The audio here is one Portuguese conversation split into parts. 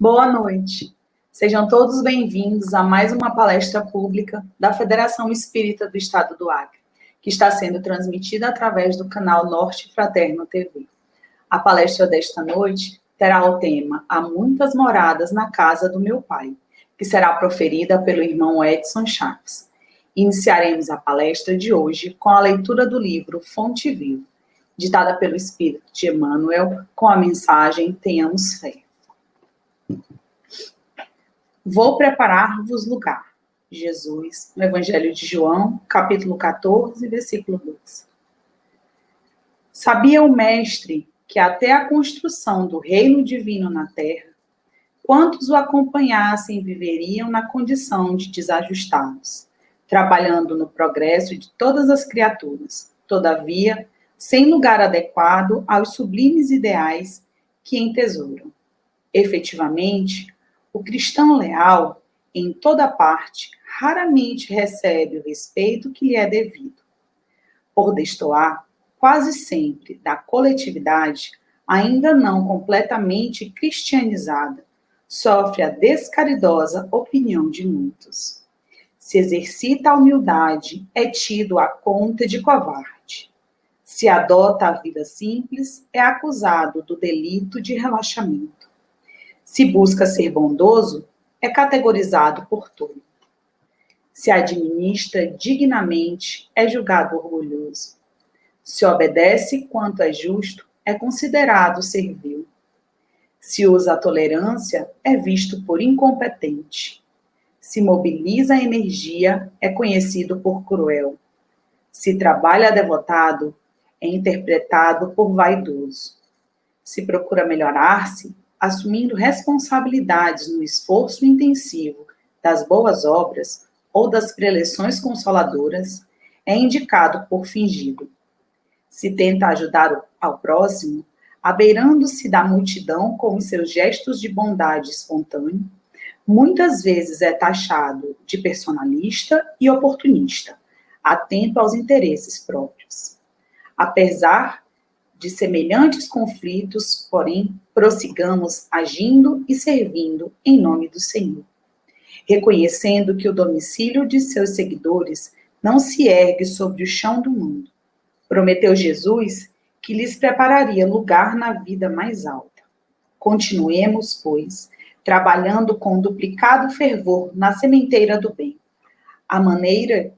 Boa noite. Sejam todos bem-vindos a mais uma palestra pública da Federação Espírita do Estado do Acre, que está sendo transmitida através do canal Norte Fraterno TV. A palestra desta noite terá o tema Há Muitas Moradas na Casa do Meu Pai, que será proferida pelo irmão Edson Chaves. Iniciaremos a palestra de hoje com a leitura do livro Fonte Viva, ditada pelo Espírito de Emmanuel, com a mensagem Tenhamos Fé. Vou preparar-vos lugar. Jesus, no Evangelho de João, capítulo 14, versículo 12. Sabia o Mestre que até a construção do reino divino na terra, quantos o acompanhassem viveriam na condição de desajustados, trabalhando no progresso de todas as criaturas, todavia, sem lugar adequado aos sublimes ideais que entesouram. Efetivamente, o cristão leal, em toda parte, raramente recebe o respeito que lhe é devido. Por destoar, quase sempre, da coletividade, ainda não completamente cristianizada, sofre a descaridosa opinião de muitos. Se exercita a humildade, é tido à conta de covarde. Se adota a vida simples, é acusado do delito de relaxamento. Se busca ser bondoso, é categorizado por tolo. Se administra dignamente, é julgado orgulhoso. Se obedece quanto é justo, é considerado servil. Se usa a tolerância, é visto por incompetente. Se mobiliza a energia, é conhecido por cruel. Se trabalha devotado, é interpretado por vaidoso. Se procura melhorar-se, assumindo responsabilidades no esforço intensivo das boas obras ou das preleções consoladoras, é indicado por fingido. Se tenta ajudar ao próximo, abeirando-se da multidão com os seus gestos de bondade espontânea, muitas vezes é taxado de personalista e oportunista, atento aos interesses próprios. Apesar de semelhantes conflitos, porém, prossigamos agindo e servindo em nome do Senhor, reconhecendo que o domicílio de seus seguidores não se ergue sobre o chão do mundo. Prometeu Jesus que lhes prepararia lugar na vida mais alta. Continuemos, pois, trabalhando com duplicado fervor na sementeira do bem, à maneira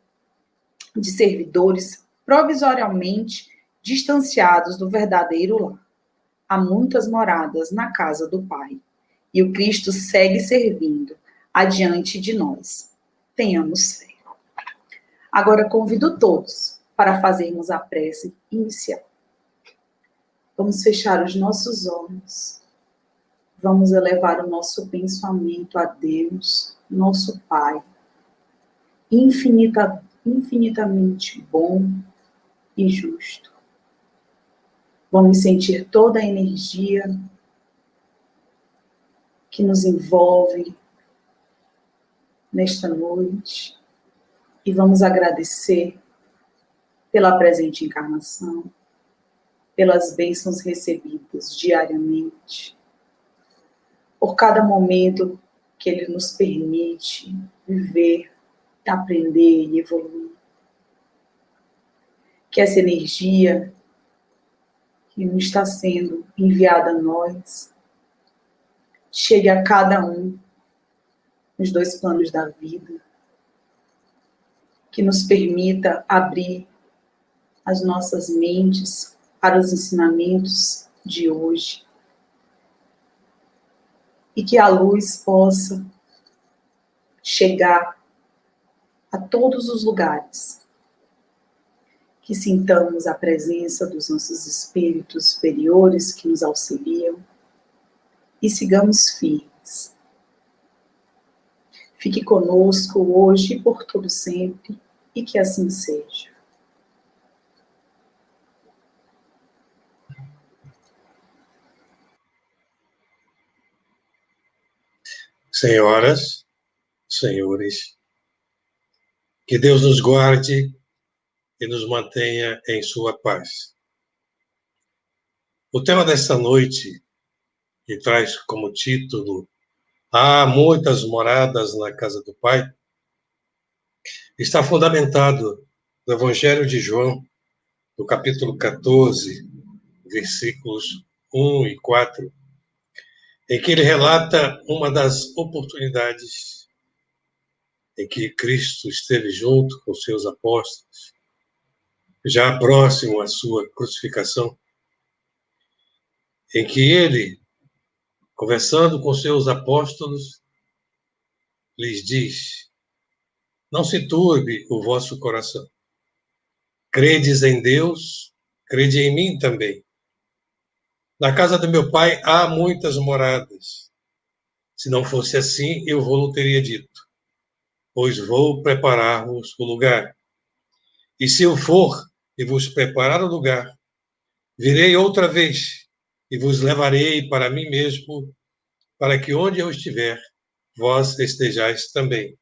de servidores provisoriamente distanciados do verdadeiro lar. Há muitas moradas na casa do Pai, e o Cristo segue servindo adiante de nós. Tenhamos fé. Agora convido todos para fazermos a prece inicial. Vamos fechar os nossos olhos. Vamos elevar o nosso pensamento a Deus, nosso Pai, infinitamente bom e justo. Vamos sentir toda a energia que nos envolve nesta noite e vamos agradecer pela presente encarnação, pelas bênçãos recebidas diariamente, por cada momento que Ele nos permite viver, aprender e evoluir. Que essa energia que nos está sendo enviada a nós chegue a cada um nos dois planos da vida, que nos permita abrir as nossas mentes para os ensinamentos de hoje e que a luz possa chegar a todos os lugares, que sintamos a presença dos nossos espíritos superiores que nos auxiliam e sigamos firmes. Fique conosco hoje e por todo sempre, e que assim seja. Senhoras, senhores, que Deus nos guarde e nos mantenha em sua paz. O tema desta noite, que traz como título há muitas moradas na casa do Pai, está fundamentado no Evangelho de João, no capítulo 14, versículos 1 e 4, em que ele relata uma das oportunidades em que Cristo esteve junto com seus apóstolos, já próximo à sua crucificação, em que ele, conversando com seus apóstolos, lhes diz: não se turbe o vosso coração. Credes em Deus, crede em mim também. Na casa do meu pai há muitas moradas. Se não fosse assim, eu vou-lo teria dito, pois vou preparar-vos o lugar. E se eu for e vos preparar o lugar, virei outra vez e vos levarei para mim mesmo, para que onde eu estiver, vós estejais também.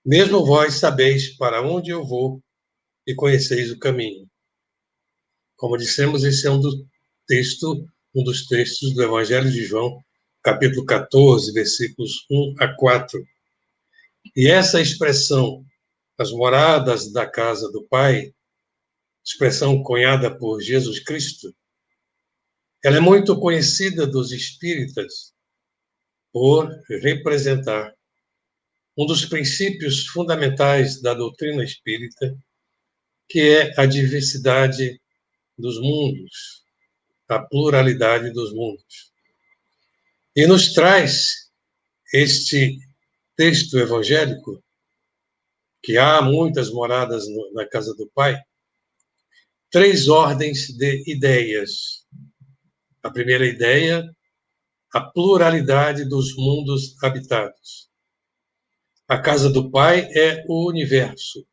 Mesmo vós sabeis para onde eu vou e conheceis o caminho. Como dissemos, esse é um dos textos do Evangelho de João, capítulo 14, versículos 1 a 4. E essa expressão, as moradas da casa do Pai, expressão cunhada por Jesus Cristo, ela é muito conhecida dos espíritas por representar um dos princípios fundamentais da doutrina espírita, que é a diversidade dos mundos, a pluralidade dos mundos. E nos traz este texto evangélico, que há muitas moradas na casa do Pai, 3 ordens de ideias. A primeira ideia, a pluralidade dos mundos habitados. A casa do Pai é o universo,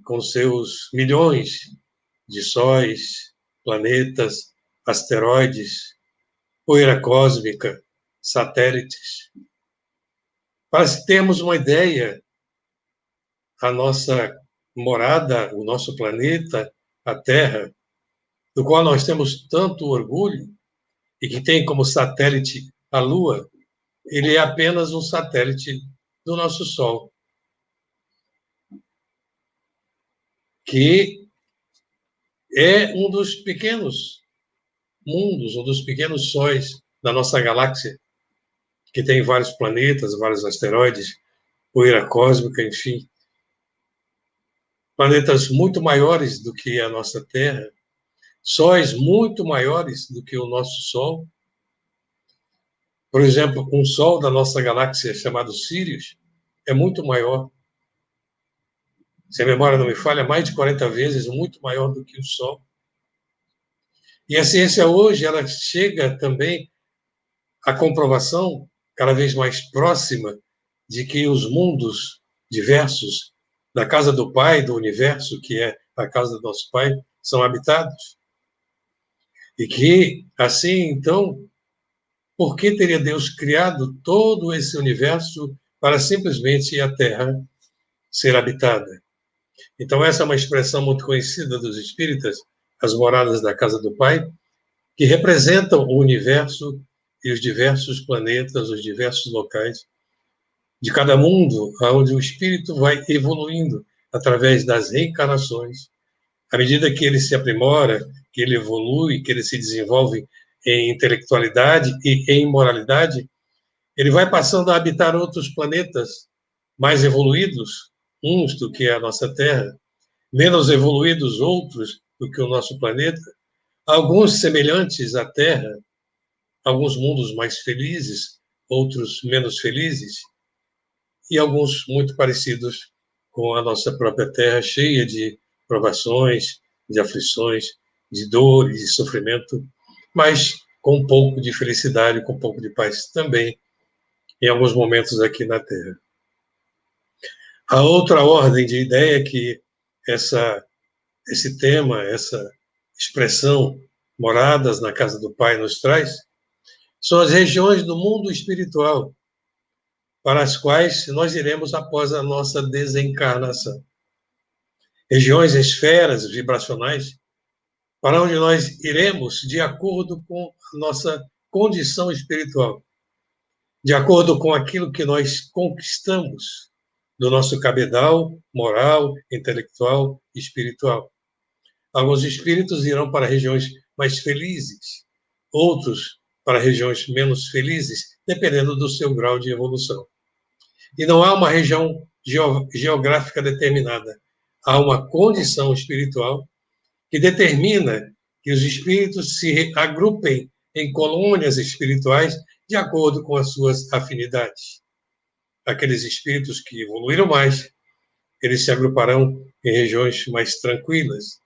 com seus milhões de sóis, planetas, asteroides, poeira cósmica, satélites. Para termos uma ideia, a nossa morada, o nosso planeta, a Terra, do qual nós temos tanto orgulho, e que tem como satélite a Lua, ele é apenas um satélite do nosso Sol, que é um dos pequenos mundos, um dos pequenos sóis da nossa galáxia, que tem vários planetas, vários asteroides, poeira cósmica, enfim. Planetas muito maiores do que a nossa Terra, sóis muito maiores do que o nosso Sol. Por exemplo, um Sol da nossa galáxia chamado Sirius é muito maior. Se a memória não me falha, mais de 40 vezes muito maior do que o Sol. E a ciência hoje, ela chega também à comprovação cada vez mais próxima de que os mundos diversos da casa do Pai, do universo, que é a casa do nosso Pai, são habitados. E que, assim, então, por que teria Deus criado todo esse universo para simplesmente a Terra ser habitada? Então, essa é uma expressão muito conhecida dos espíritas, as moradas da casa do Pai, que representam o universo e os diversos planetas, os diversos locais de cada mundo, onde o espírito vai evoluindo através das reencarnações. À medida que ele se aprimora, que ele evolui, que ele se desenvolve em intelectualidade e em moralidade, ele vai passando a habitar outros planetas mais evoluídos, uns do que a nossa Terra, menos evoluídos outros do que o nosso planeta, alguns semelhantes à Terra, alguns mundos mais felizes, outros menos felizes, e alguns muito parecidos com a nossa própria Terra, cheia de provações, de aflições, de dor e de sofrimento, mas com um pouco de felicidade, com um pouco de paz também, em alguns momentos aqui na Terra. A outra ordem de ideia é que esse tema, essa expressão, moradas na casa do Pai, nos traz, são as regiões do mundo espiritual, para as quais nós iremos após a nossa desencarnação. Regiões, esferas vibracionais, para onde nós iremos de acordo com a nossa condição espiritual. de acordo com aquilo que nós conquistamos do nosso cabedal moral, intelectual e espiritual. Alguns espíritos irão para regiões mais felizes, outros para regiões menos felizes, dependendo do seu grau de evolução. E não há uma região geográfica determinada, há uma condição espiritual que determina que os espíritos se agrupem em colônias espirituais de acordo com as suas afinidades. Aqueles espíritos que evoluíram mais, eles se agruparão em regiões mais tranquilas.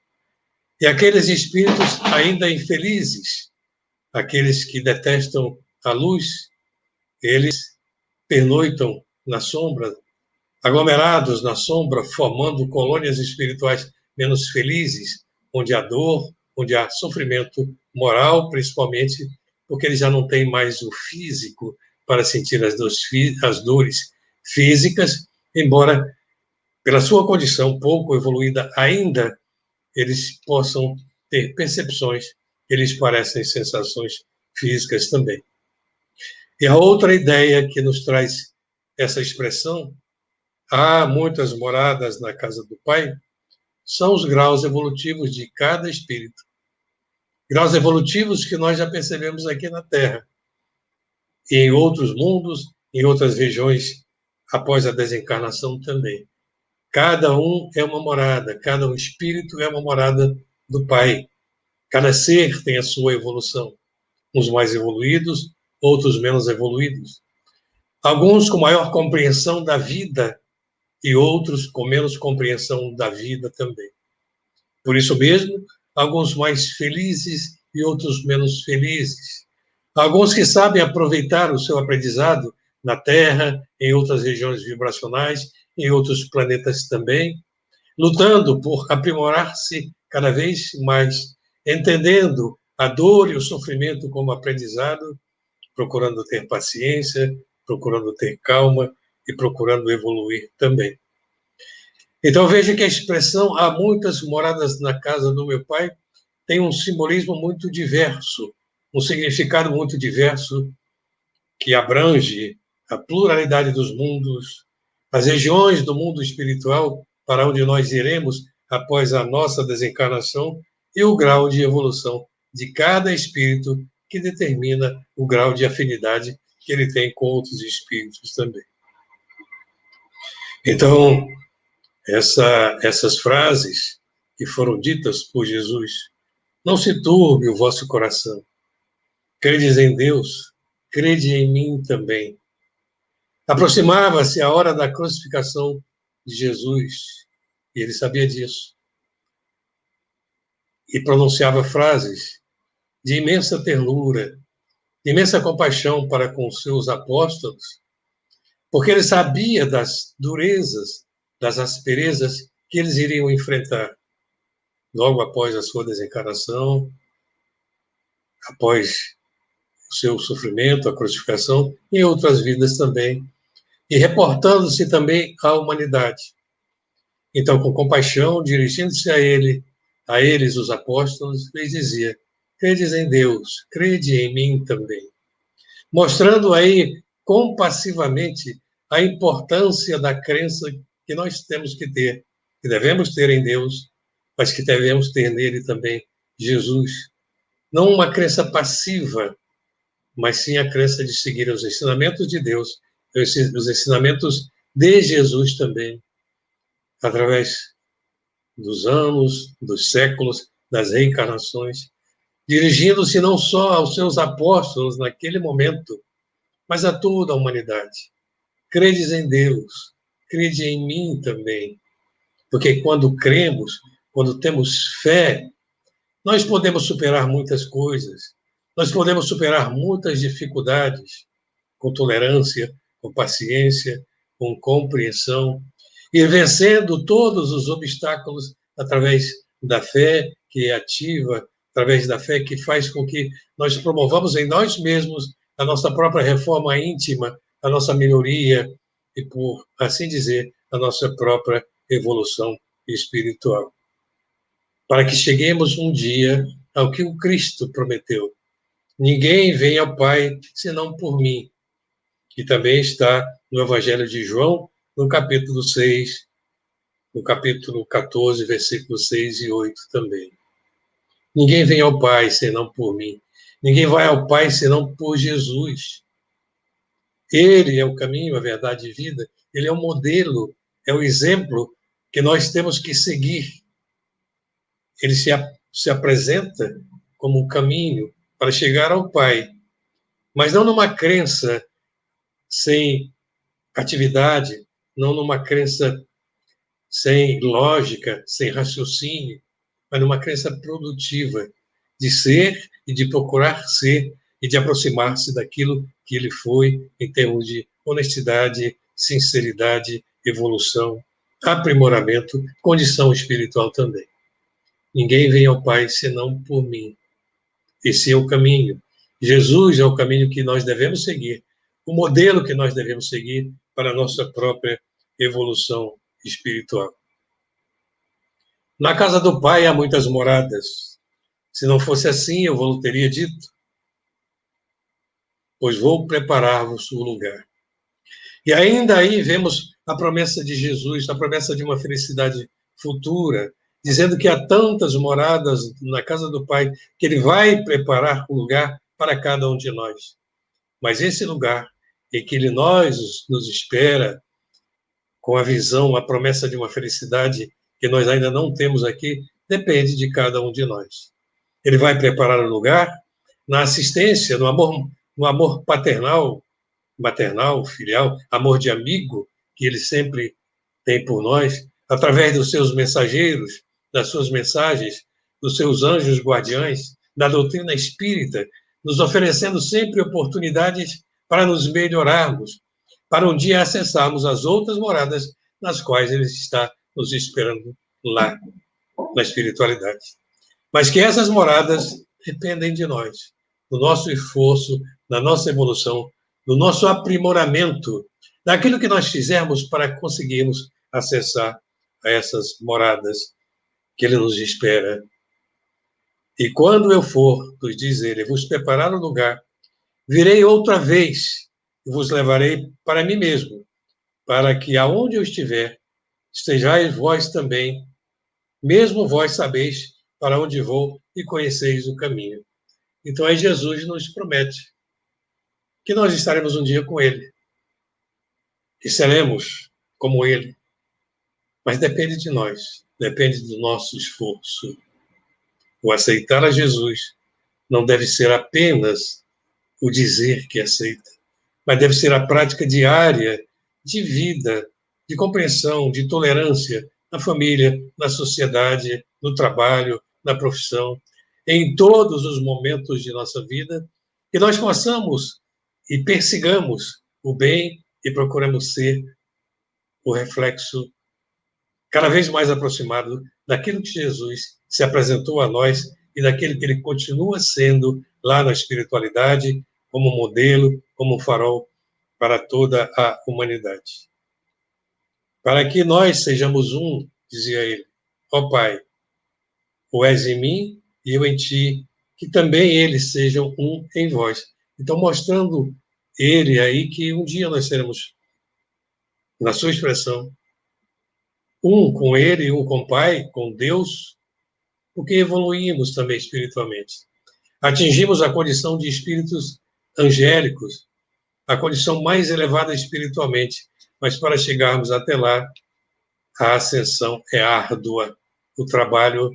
E aqueles espíritos ainda infelizes, aqueles que detestam a luz, eles pernoitam na sombra, aglomerados na sombra, formando colônias espirituais menos felizes, onde há dor, onde há sofrimento moral, principalmente, porque eles já não têm mais o físico para sentir as dores físicas, embora, pela sua condição pouco evoluída ainda, eles possam ter percepções que lhes parecem sensações físicas também. E a outra ideia que nos traz essa expressão, há muitas moradas na casa do Pai, são os graus evolutivos de cada espírito. Graus evolutivos que nós já percebemos aqui na Terra, e em outros mundos, em outras regiões, após a desencarnação também. Cada um é uma morada, cada um espírito é uma morada do Pai. Cada ser tem a sua evolução. Uns mais evoluídos, outros menos evoluídos. Alguns com maior compreensão da vida e outros com menos compreensão da vida também. Por isso mesmo, alguns mais felizes e outros menos felizes. Alguns que sabem aproveitar o seu aprendizado na Terra, em outras regiões vibracionais, em outros planetas também, lutando por aprimorar-se cada vez mais, entendendo a dor e o sofrimento como aprendizado, procurando ter paciência, procurando ter calma e procurando evoluir também. Então veja que a expressão "há muitas moradas na casa do meu Pai" tem um simbolismo muito diverso, um significado muito diverso que abrange a pluralidade dos mundos, as regiões do mundo espiritual para onde nós iremos após a nossa desencarnação e o grau de evolução de cada espírito que determina o grau de afinidade que ele tem com outros espíritos também. Então, essas frases que foram ditas por Jesus, não se turbe o vosso coração, credes em Deus, crede em mim também. Aproximava-se a hora da crucificação de Jesus, e ele sabia disso. E pronunciava frases de imensa ternura, de imensa compaixão para com os seus apóstolos, porque ele sabia das durezas, das asperezas que eles iriam enfrentar logo após a sua desencarnação, após o seu sofrimento, a crucificação, e outras vidas também, e reportando-se também à humanidade. Então, com compaixão, dirigindo-se a eles, os apóstolos, lhes dizia: credes em Deus, crede em mim também. Mostrando aí compassivamente a importância da crença que nós temos que ter, que devemos ter em Deus, mas que devemos ter nele também, Jesus. Não uma crença passiva, mas sim a crença de seguir os ensinamentos de Deus, os ensinamentos de Jesus também, através dos anos, dos séculos, das reencarnações, dirigindo-se não só aos seus apóstolos naquele momento, mas a toda a humanidade. Credes em Deus, crede em mim também, porque quando cremos, quando temos fé, nós podemos superar muitas coisas, nós podemos superar muitas dificuldades, com tolerância, com paciência, com compreensão, e vencendo todos os obstáculos através da fé que é ativa, através da fé que faz com que nós promovamos em nós mesmos a nossa própria reforma íntima, a nossa melhoria e, por assim dizer, a nossa própria evolução espiritual. Para que cheguemos um dia ao que o Cristo prometeu. Ninguém vem ao Pai senão por mim. que também está no Evangelho de João, no capítulo 6, no capítulo 14, versículos 6 e 8 também. Ninguém vem ao Pai senão por mim. Ninguém vai ao Pai senão por Jesus. Ele é o caminho, a verdade e a vida. Ele é o modelo, é o exemplo que nós temos que seguir. Ele se apresenta como um caminho para chegar ao Pai, mas não numa crença sem atividade, não numa crença sem lógica, sem raciocínio, mas numa crença produtiva de ser e de procurar ser e de aproximar-se daquilo que ele foi em termos de honestidade, sinceridade, evolução, aprimoramento, condição espiritual também. Ninguém vem ao Pai senão por mim. Esse é o caminho. Jesus é o caminho que nós devemos seguir, o modelo que nós devemos seguir para a nossa própria evolução espiritual. Na casa do Pai há muitas moradas. Se não fosse assim, eu vou teria dito, pois vou preparar-vos o lugar. E ainda aí vemos a promessa de Jesus, a promessa de uma felicidade futura, dizendo que há tantas moradas na casa do Pai, que Ele vai preparar um lugar para cada um de nós. Mas esse lugar em que Ele nos espera, com a visão, a promessa de uma felicidade que nós ainda não temos aqui, depende de cada um de nós. Ele vai preparar o lugar na assistência, no amor paternal, maternal, filial, amor de amigo, que Ele sempre tem por nós, através dos seus mensageiros, das suas mensagens, dos seus anjos guardiães, da doutrina espírita, nos oferecendo sempre oportunidades para nos melhorarmos, para um dia acessarmos as outras moradas nas quais Ele está nos esperando lá, na espiritualidade. Mas que essas moradas dependem de nós, do nosso esforço, da nossa evolução, do nosso aprimoramento, daquilo que nós fizermos para conseguirmos acessar a essas moradas que Ele nos espera. E quando eu for, nos diz Ele, vos preparar o lugar, virei outra vez e vos levarei para mim mesmo, para que aonde eu estiver, estejais vós também, mesmo vós sabeis para onde vou e conheceis o caminho. Então aí Jesus nos promete que nós estaremos um dia com Ele, que seremos como Ele, mas depende de nós, depende do nosso esforço. O aceitar a Jesus não deve ser apenas o dizer que aceita, mas deve ser a prática diária de vida, de compreensão, de tolerância na família, na sociedade, no trabalho, na profissão, em todos os momentos de nossa vida, que nós possamos e persigamos o bem e procuremos ser o reflexo cada vez mais aproximado daquilo que Jesus se apresentou a nós e daquele que Ele continua sendo lá na espiritualidade, como modelo, como farol para toda a humanidade. Para que nós sejamos um, dizia ele, ó Pai, tu és em mim e eu em ti, que também eles sejam um em vós. Então, mostrando ele aí que um dia nós seremos, na sua expressão, um com ele, um com o Pai, com Deus, porque evoluímos também espiritualmente. Atingimos a condição de espíritos angélicos, a condição mais elevada espiritualmente, mas para chegarmos até lá, a ascensão é árdua, o trabalho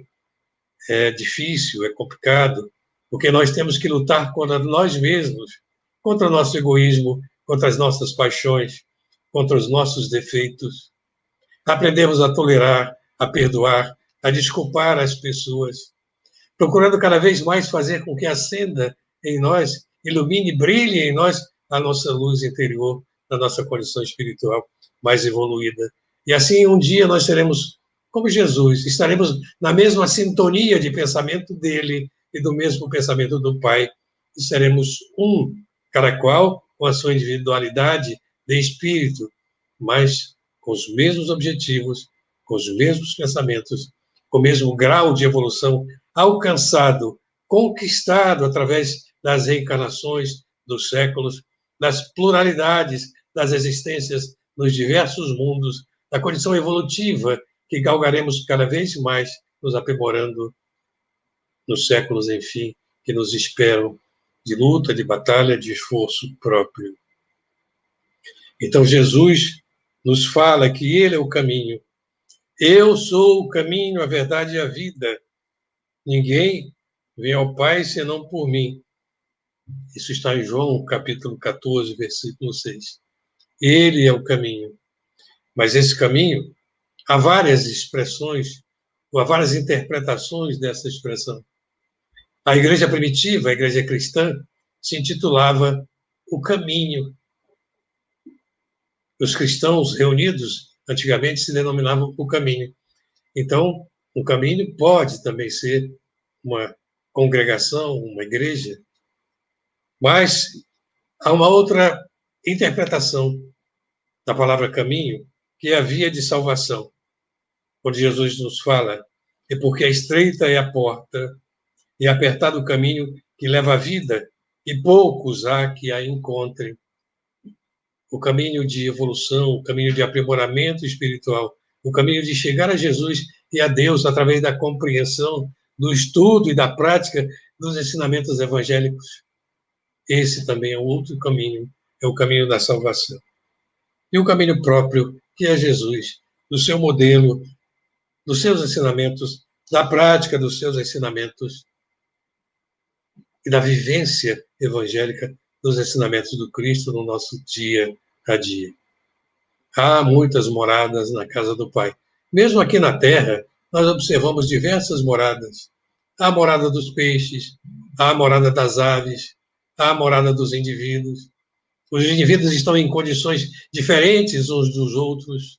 é difícil, é complicado, porque nós temos que lutar contra nós mesmos, contra o nosso egoísmo, contra as nossas paixões, contra os nossos defeitos. Aprendemos a tolerar, a perdoar, a desculpar as pessoas, procurando cada vez mais fazer com que acenda em nós, ilumine, brilhe em nós a nossa luz interior, a nossa condição espiritual mais evoluída. E assim, um dia nós seremos como Jesus, estaremos na mesma sintonia de pensamento dele e do mesmo pensamento do Pai, e seremos um, cada qual com a sua individualidade de espírito, mas com os mesmos objetivos, com os mesmos pensamentos, com o mesmo grau de evolução alcançado, conquistado através das reencarnações dos séculos, das pluralidades das existências nos diversos mundos, da condição evolutiva que galgaremos cada vez mais, nos aprimorando nos séculos, enfim, que nos esperam, de luta, de batalha, de esforço próprio. Então, Jesus nos fala que Ele é o caminho. Eu sou o caminho, a verdade e a vida. Ninguém vem ao Pai senão por mim. Isso está em João, capítulo 14, versículo 6. Ele é o caminho. Mas esse caminho, há várias expressões, ou há várias interpretações dessa expressão. A igreja primitiva, a igreja cristã, se intitulava O Caminho. Os cristãos reunidos, antigamente, se denominavam O Caminho. Então, o caminho pode também ser uma congregação, uma igreja, mas há uma outra interpretação da palavra caminho, que é a via de salvação. Quando Jesus nos fala, é porque estreita é a porta e apertado o caminho que leva à vida, e poucos há que a encontrem. O caminho de evolução, o caminho de aprimoramento espiritual, o caminho de chegar a Jesus e a Deus através da compreensão, do estudo e da prática dos ensinamentos evangélicos. Esse também é um outro caminho, é o caminho da salvação. E o caminho próprio, que é Jesus, do seu modelo, dos seus ensinamentos, da prática dos seus ensinamentos e da vivência evangélica dos ensinamentos do Cristo no nosso dia a dia. Há muitas moradas na casa do Pai. Mesmo aqui na terra, nós observamos diversas moradas. Há a morada dos peixes, há a morada das aves, há a morada dos indivíduos. Os indivíduos estão em condições diferentes uns dos outros,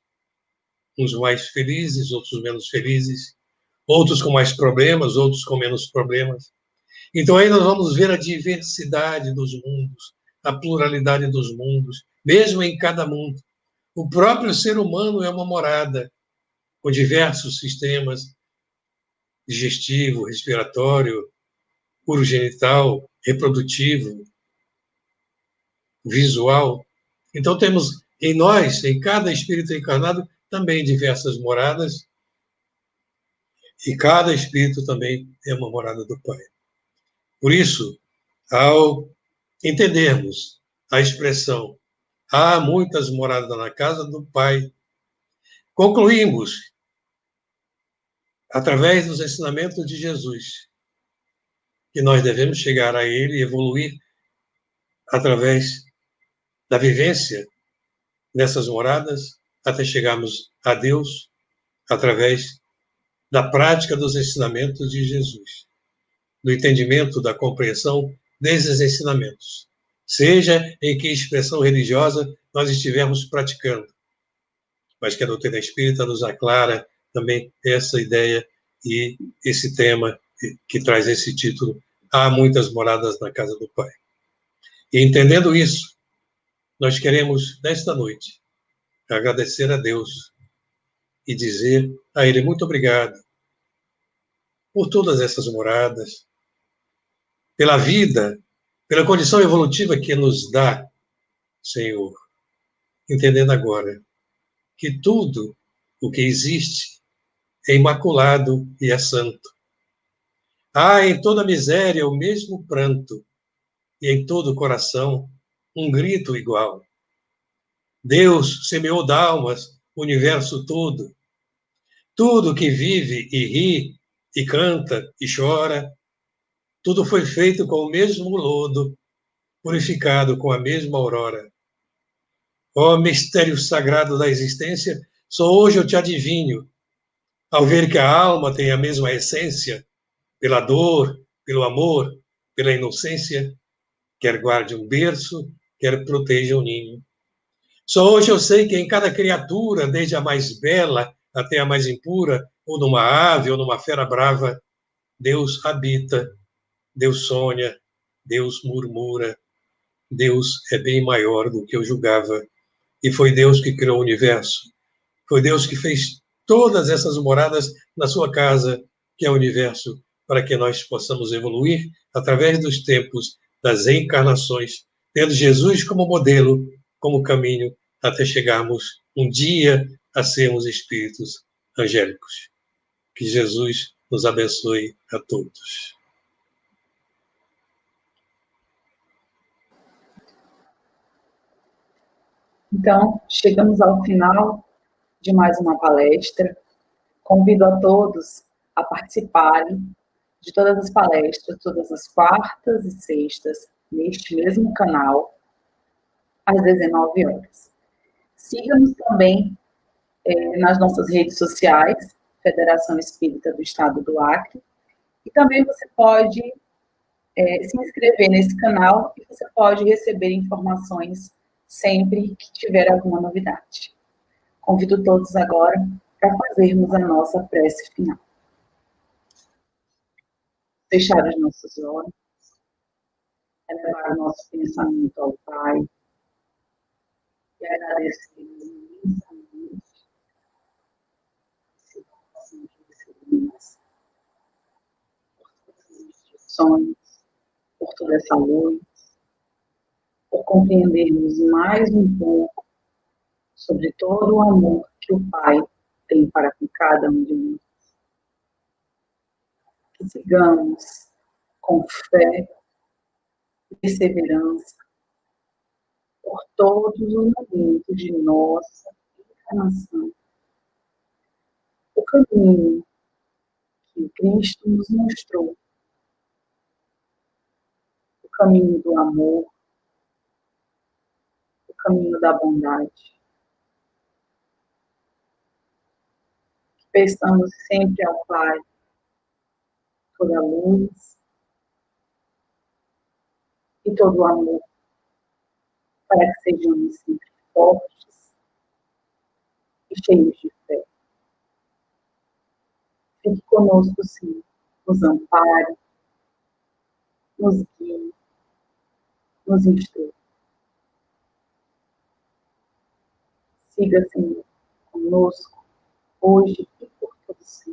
uns mais felizes, outros menos felizes, outros com mais problemas, outros com menos problemas. Então aí nós vamos ver a diversidade dos mundos, a pluralidade dos mundos, mesmo em cada mundo. O próprio ser humano é uma morada, com diversos sistemas digestivo, respiratório, urogenital, reprodutivo, visual. Então temos em nós, em cada espírito encarnado, também diversas moradas, e cada espírito também é uma morada do Pai. Por isso, ao entendermos a expressão há muitas moradas na casa do Pai, concluímos, através dos ensinamentos de Jesus, que nós devemos chegar a Ele e evoluir através da vivência dessas moradas, até chegarmos a Deus, através da prática dos ensinamentos de Jesus, do entendimento, da compreensão desses ensinamentos, seja em que expressão religiosa nós estivermos praticando, mas que a doutrina espírita nos aclara também essa ideia e esse tema que traz esse título, há muitas moradas na casa do Pai. E entendendo isso, nós queremos, nesta noite, agradecer a Deus e dizer a Ele muito obrigado por todas essas moradas, pela vida, pela condição evolutiva que nos dá, Senhor, entendendo agora que tudo o que existe é imaculado e é santo. Há em toda miséria o mesmo pranto, e em todo coração um grito igual. Deus semeou d'almas o universo todo. Tudo que vive e ri, e canta e chora, tudo foi feito com o mesmo lodo, purificado com a mesma aurora. Ó mistério sagrado da existência, só hoje eu te adivinho, ao ver que a alma tem a mesma essência, pela dor, pelo amor, pela inocência, quer guarde um berço, quer proteja um ninho. Só hoje eu sei que em cada criatura, desde a mais bela até a mais impura, ou numa ave ou numa fera brava, Deus habita, Deus sonha, Deus murmura, Deus é bem maior do que eu julgava. E foi Deus que criou o universo. Foi Deus que fez todas essas moradas na sua casa, que é o universo, para que nós possamos evoluir através dos tempos, das encarnações, tendo Jesus como modelo, como caminho, até chegarmos um dia a sermos espíritos angélicos. Que Jesus nos abençoe a todos. Então, chegamos ao final de mais uma palestra. Convido a todos a participarem de todas as palestras, todas as quartas e sextas, neste mesmo canal, às 19 horas. Siga-nos também nas nossas redes sociais, Federação Espírita do Estado do Acre, e também você pode se inscrever nesse canal e você pode receber informações sempre que tiver alguma novidade. Convido todos agora para fazermos a nossa prece final. Fechar os nossos olhos, elevar o nosso pensamento ao Pai e agradecer imensamente se possamos receber por todas as instruções, por toda essa luz, por compreendermos mais um pouco sobre todo o amor que o Pai tem para com cada um de nós. Que sigamos com fé e perseverança por todos os momentos de nossa encarnação. O caminho que Cristo nos mostrou, o caminho do amor, o caminho da bondade. Que peçamos sempre ao Pai toda a luz e todo o amor, para que sejamos sempre fortes e cheios de fé. Fique conosco, sim, nos ampare, nos guie, nos instrua. Siga, Senhor, conosco, hoje e por todo sempre.